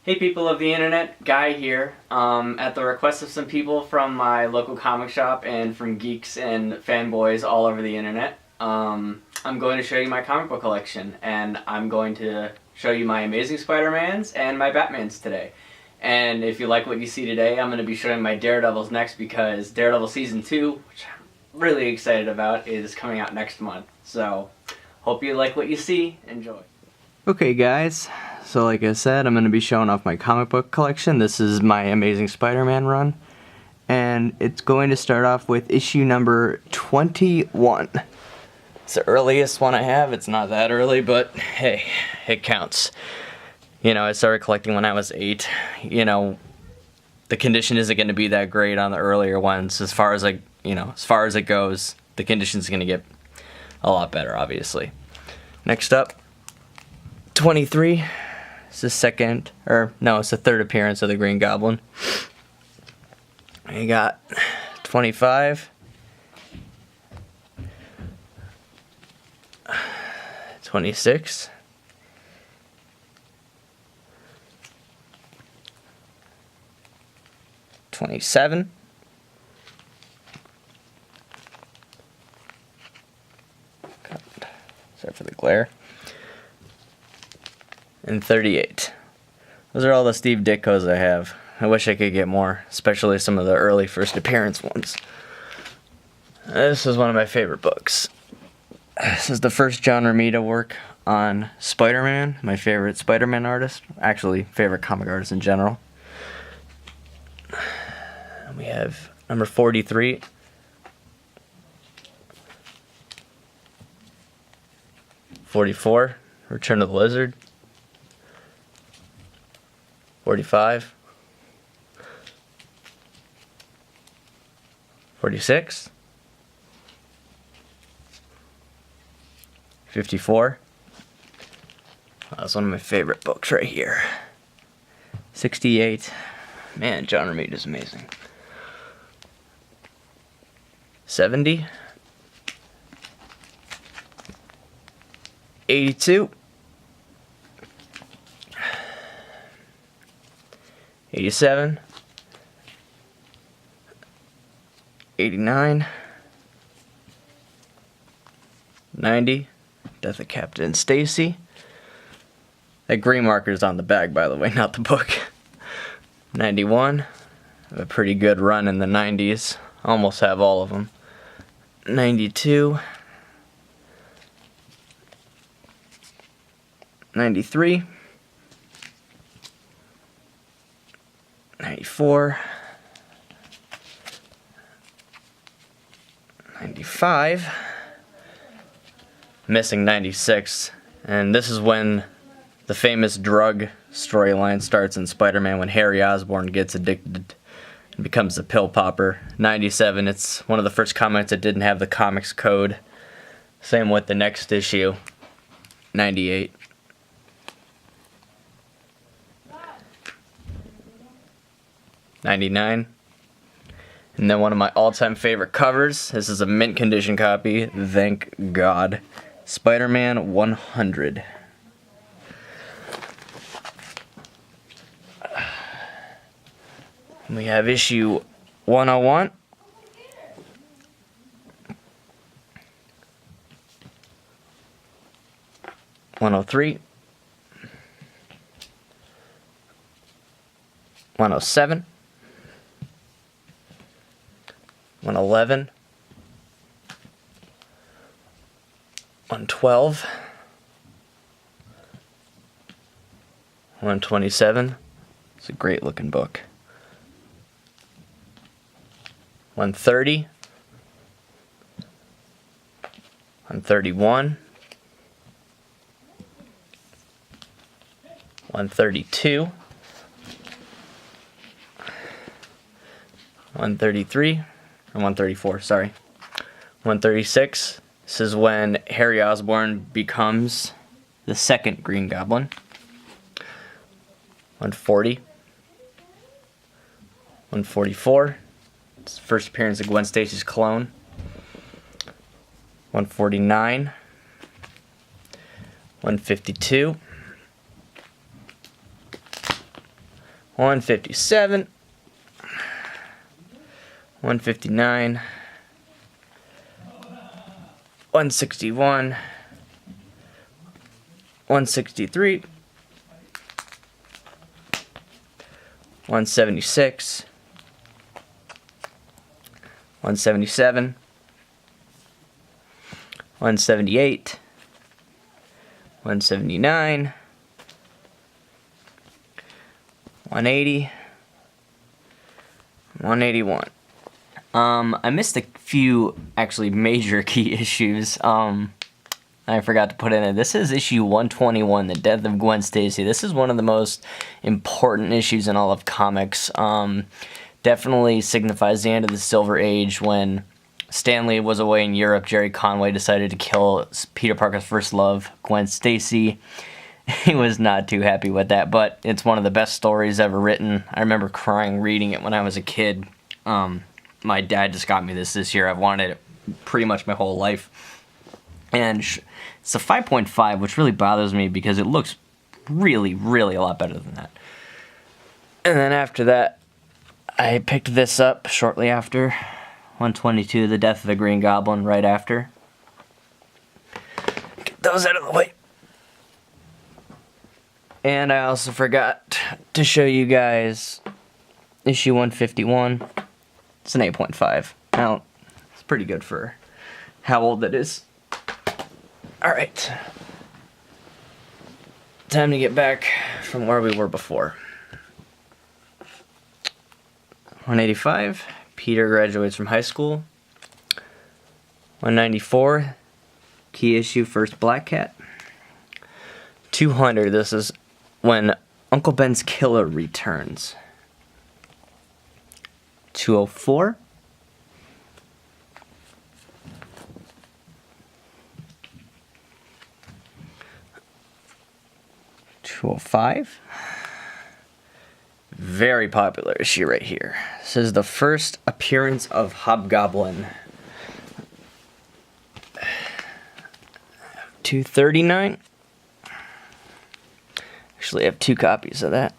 Hey people of the internet, Guy here. At the request of some people from my local comic shop and from geeks and fanboys all over the internet, I'm going to show you my comic book collection, and I'm going to show you my Amazing Spider-Mans and my Batmans today. And if you like what you see today, I'm going to be showing my Daredevils next, because Daredevil Season 2, which I'm really excited about, is coming out next month. So, hope you like what you see. Enjoy. Okay guys, so like I said, I'm going to be showing off my comic book collection. This is my Amazing Spider-Man run, and it's going to start off with issue number 21. It's the earliest one I have. It's not that early, but hey, it counts. You know, I started collecting when I was 8. You know, the condition isn't going to be that great on the earlier ones. As far as it goes, the condition's going to get a lot better, obviously. Next up, 23. It's the it's the third appearance of the Green Goblin. You got 25. 26. 27. Sorry for the glare. And 38. Those are all the Steve Ditkos I have. I wish I could get more, especially some of the early first appearance ones. This is one of my favorite books. This is the first John Romita work on Spider-Man, my favorite Spider-Man artist. Actually, favorite comic artist in general. We have number 43. 44, Return of the Lizard. 45. 46. 54. That's one of my favorite books right here. 68. Man, John Romita is amazing. 70. 82. 87. 89. 90. Death of Captain Stacy. That green marker is on the bag, by the way, not the book. 91. A pretty good run in the 90s. Almost have all of them. 92. 93. 94. 95. Missing 96. And this is when the famous drug storyline starts in Spider-Man, when Harry Osborn gets addicted and becomes a pill popper. 97, it's one of the first comics that didn't have the comics code. Same with the next issue. 98. 99. And then one of my all-time favorite covers. This is a mint condition copy, thank God. Spider-Man 100. We have issue 101. 103. 107. 111. 112. 127. It's a great looking book. 130. 131. 132. 133. Or 134, sorry. 136. This is when Harry Osborn becomes the second Green Goblin. 140. 144. It's the first appearance of Gwen Stacy's clone. 149. 152. 157, 159, 161, 163, 176, 177, 178, 179, 180, 181. I missed a few actually major key issues. I forgot to put in it. This is issue 121, The Death of Gwen Stacy. This is one of the most important issues in all of comics. Definitely signifies the end of the Silver Age when Stanley was away in Europe. Jerry Conway decided to kill Peter Parker's first love, Gwen Stacy. He was not too happy with that, but it's one of the best stories ever written. I remember crying reading it when I was a kid. My dad just got me this year. I've wanted it pretty much my whole life. And it's a 5.5, which really bothers me because it looks really, really a lot better than that. And then after that, I picked this up shortly after. 122, The Death of the Green Goblin, right after. Get those out of the way. And I also forgot to show you guys issue 151. It's an 8.5. Now, it's pretty good for how old it is. Alright. Time to get back from where we were before. 185, Peter graduates from high school. 194, key issue, First Black Cat. 200, this is when Uncle Ben's killer returns. 204. 205. Very popular issue right here. This is the first appearance of Hobgoblin. 239. Actually, I have two copies of that.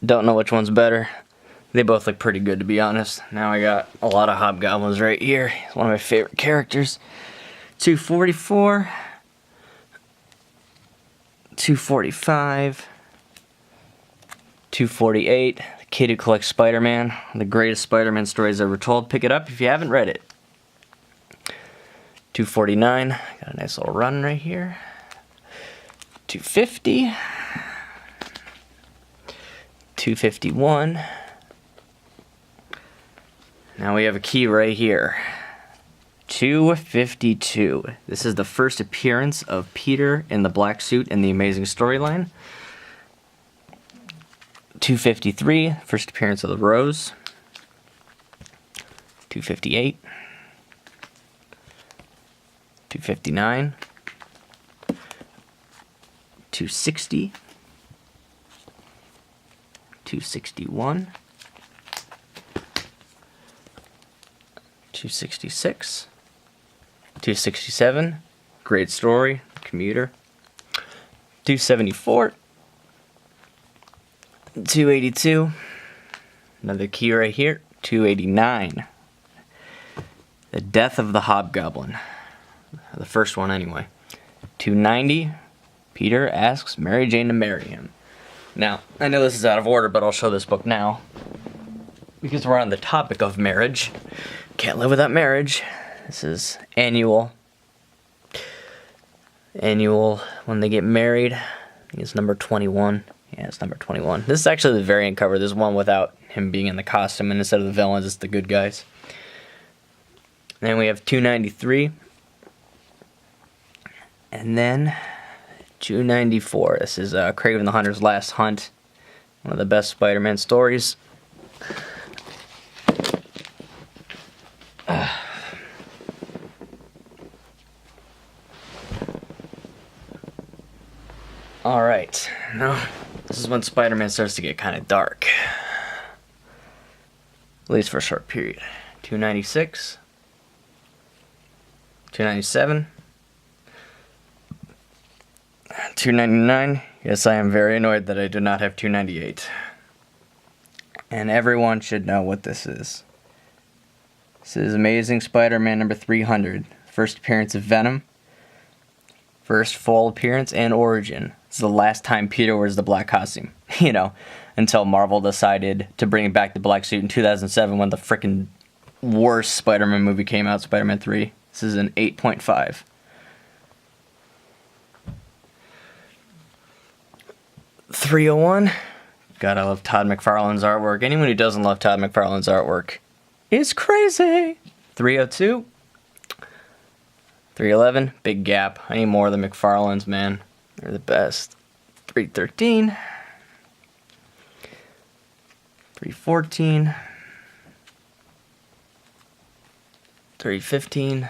Don't know which one's better. They both look pretty good, to be honest. Now I got a lot of Hobgoblins right here. He's one of my favorite characters. 244. 245. 248. The Kid Who Collects Spider-Man. The greatest Spider-Man stories ever told. Pick it up if you haven't read it. 249. Got a nice little run right here. 250. 251. Now we have a key right here. 252. This is the first appearance of Peter in the black suit in the Amazing Storyline. 253. First appearance of the Rose. 258. 259. 260. 261. 266. 267. Great story. Commuter. 274. 282. Another key right here. 289. The Death of the Hobgoblin. The first one, anyway. 290. Peter asks Mary Jane to marry him. Now, I know this is out of order, but I'll show this book now. Because we're on the topic of marriage. Can't live without marriage. This is annual. Annual, when they get married. I think it's number 21. Yeah, it's number 21. This is actually the variant cover. There's one without him being in the costume, and instead of the villains, it's the good guys. Then we have 293. And then 294. This is Kraven the Hunter's Last Hunt. One of the best Spider-Man stories. Alright, now this is when Spider-Man starts to get kind of dark. At least for a short period. 296. 297. 299. Yes, I am very annoyed that I do not have 298. And everyone should know what this is. This is Amazing Spider-Man number 300. First appearance of Venom. First full appearance and origin. This is the last time Peter wears the black costume. You know, until Marvel decided to bring back the black suit in 2007 when the frickin' worst Spider-Man movie came out, Spider-Man 3. This is an 8.5. .301. God, I love Todd McFarlane's artwork. Anyone who doesn't love Todd McFarlane's artwork is crazy. 302. 311. Big gap. I need more of the McFarlanes, man. They're the best. 313. 314. 315.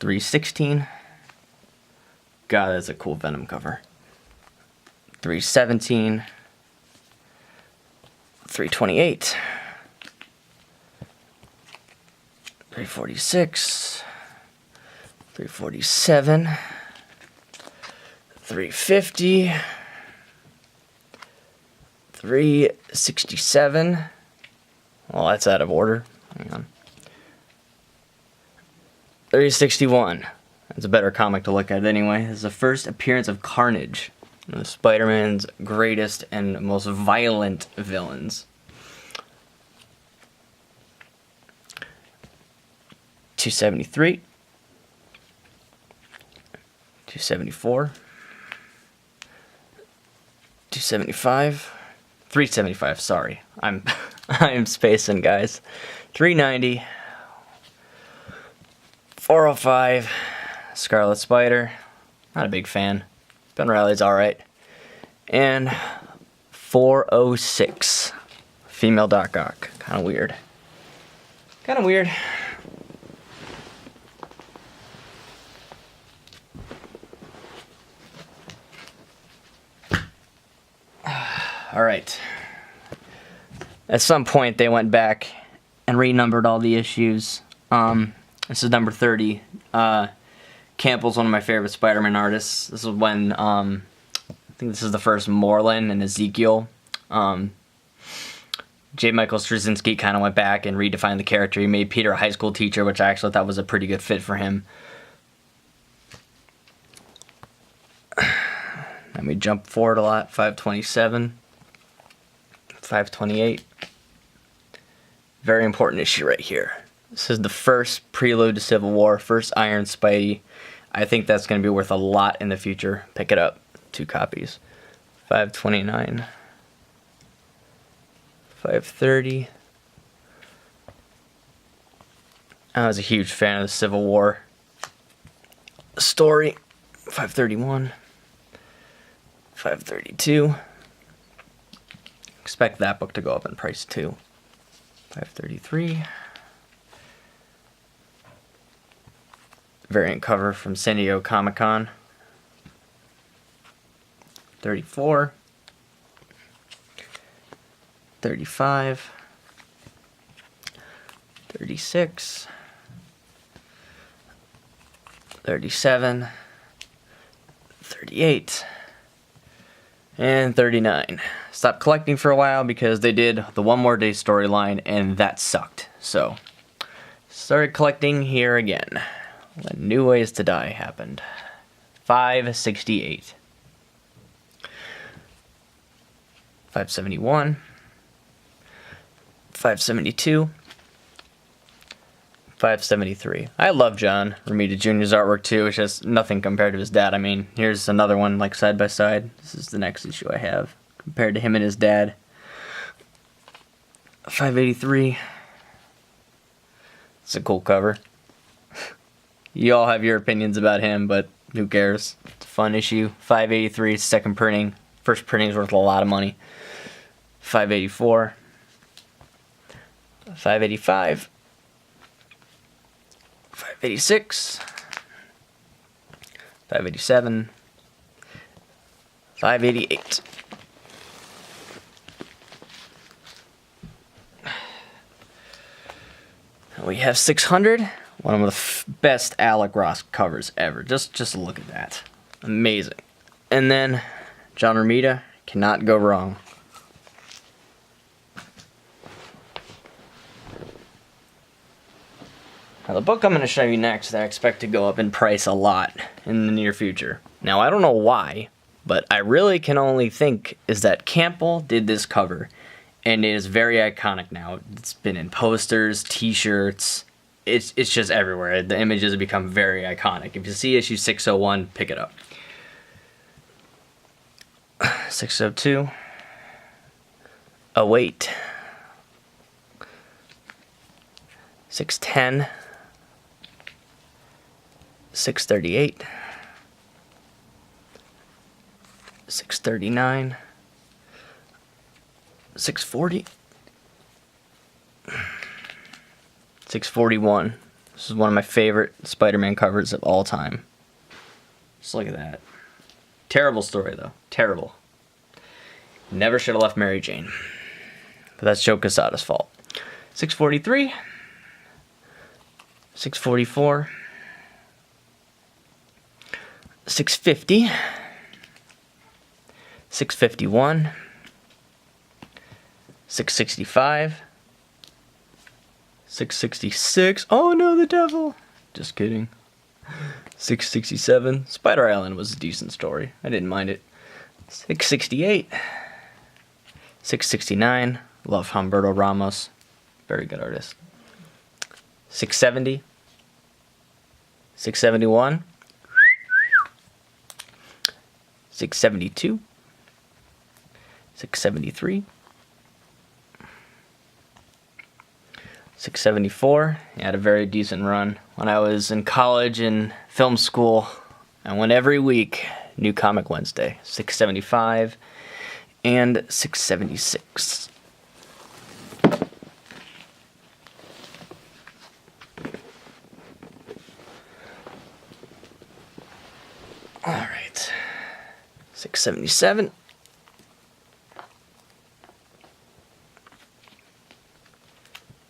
316. God, that's a cool Venom cover. 317. 328. 346. 347. 350. 367. Well, that's out of order. Hang on. 361. That's a better comic to look at anyway. This is the first appearance of Carnage, one of Spider-Man's greatest and most violent villains. 273. 274. 275. 375, sorry. I'm spacing, guys. 390. 405. Scarlet Spider. Not a big fan. Ben Reilly's alright. And 406. Female Doc Ock. Kinda weird. Kinda weird. Alright. At some point they went back and renumbered all the issues. This is number 30. Campbell's one of my favorite Spider-Man artists. This is when, I think this is the first Moreland and Ezekiel. J. Michael Straczynski kind of went back and redefined the character. He made Peter a high school teacher, which I actually thought was a pretty good fit for him. Let me jump forward a lot. 527. 528. Very important issue right here. This is the first prelude to Civil War, first Iron Spidey. I think that's going to be worth a lot in the future. Pick it up. 2 copies. 529. 530. I was a huge fan of the Civil War story. 531. 532. Expect that book to go up in price too. 533. Variant cover from San Diego Comic-Con. 34. 35. 36. 37. 38. And 39. Stopped collecting for a while because they did the One More Day storyline and that sucked. So, started collecting here again. When New Ways to Die happened. 568. 571. 572. 573. I love John Romita Jr.'s artwork too. It's just nothing compared to his dad. I mean, here's another one like side by side. This is the next issue I have compared to him and his dad. 583. It's a cool cover. You all have your opinions about him, but who cares? It's a fun issue. 583, second printing. First printing is worth a lot of money. 584. 585. 586. 587. 588. We have 600. One of the best Alec Ross covers ever. Just look at that. Amazing. And then John Romita, cannot go wrong. Now, the book I'm going to show you next, I expect to go up in price a lot in the near future. Now, I don't know why, but I really can only think is that Campbell did this cover, and it is very iconic now. It's been in posters, t-shirts, it's just everywhere. The images have become very iconic. If you see issue 601, pick it up. 602. Oh, wait. 610. 638. 639. 640. 641. This is one of my favorite Spider-Man covers of all time. Just look at that. Terrible story, though. Terrible. Never should have left Mary Jane. But that's Joe Quesada's fault. 643. 644. 650. 651. 665. 666. Oh no, the devil. Just kidding. 667. Spider Island was a decent story. I didn't mind it. 668. 669. Love Humberto Ramos. Very good artist. 670. 671. 672. 673. 674. He had a very decent run. When I was in college and film school, I went every week. New Comic Wednesday. 675 and 676. All right. 677.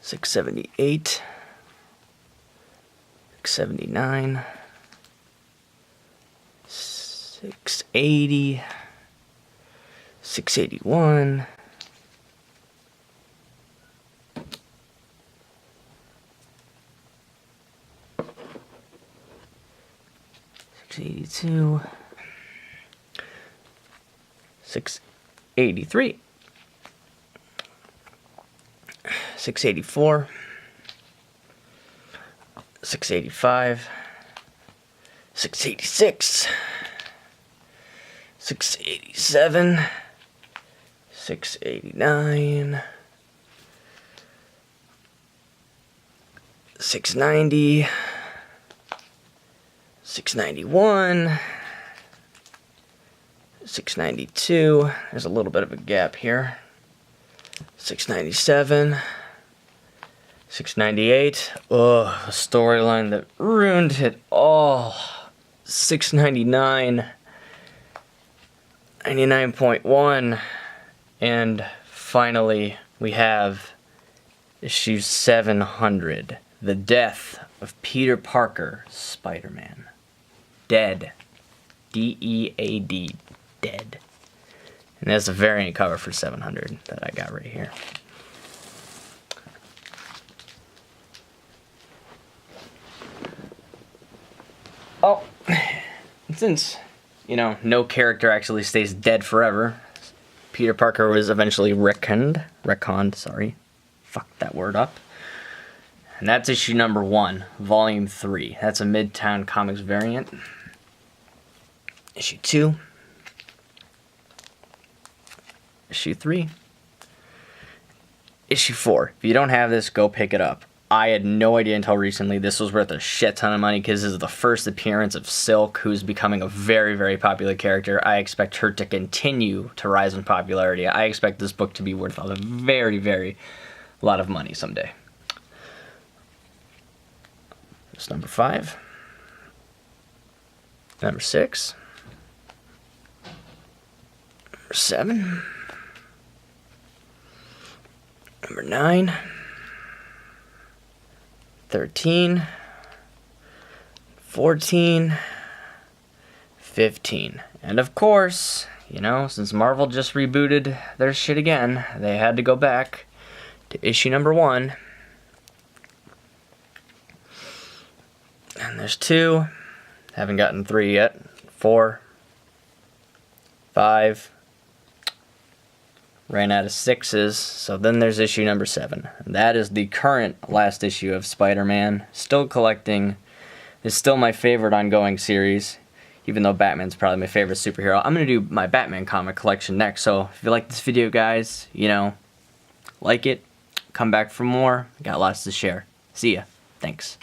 678, 679, 680, 681, 682, 683. 684, 685, 686, 687, 689, 690, 691, 692. There's a little bit of a gap here. 697. 698. Ugh, a storyline that ruined it all. 699. 99.1. And finally, we have issue 700. The Death of Peter Parker, Spider-Man. Dead. D-E-A-D. Dead. And that's a variant cover for 700 that I got right here. Oh, since, no character actually stays dead forever, Peter Parker was eventually retconned, sorry. Fucked that word up. And that's issue number 1, volume 3. That's a Midtown Comics variant. Issue 2. Issue 3. Issue 4. If you don't have this, go pick it up. I had no idea until recently this was worth a shit ton of money because this is the first appearance of Silk, who's becoming a very, very popular character. I expect her to continue to rise in popularity. I expect this book to be worth a very, very lot of money someday. That's number 5. Number 6. Number 7. Number 9. 13, 14, 15. And of course, since Marvel just rebooted their shit again, they had to go back to issue number 1. And there's 2. Haven't gotten 3 yet. 4. 5. Ran out of 6s, so then there's issue number 7. And that is the current last issue of Spider-Man. Still collecting. It's still my favorite ongoing series, even though Batman's probably my favorite superhero. I'm going to do my Batman comic collection next, so if you like this video, guys, you know, like it, come back for more. Got lots to share. See ya. Thanks.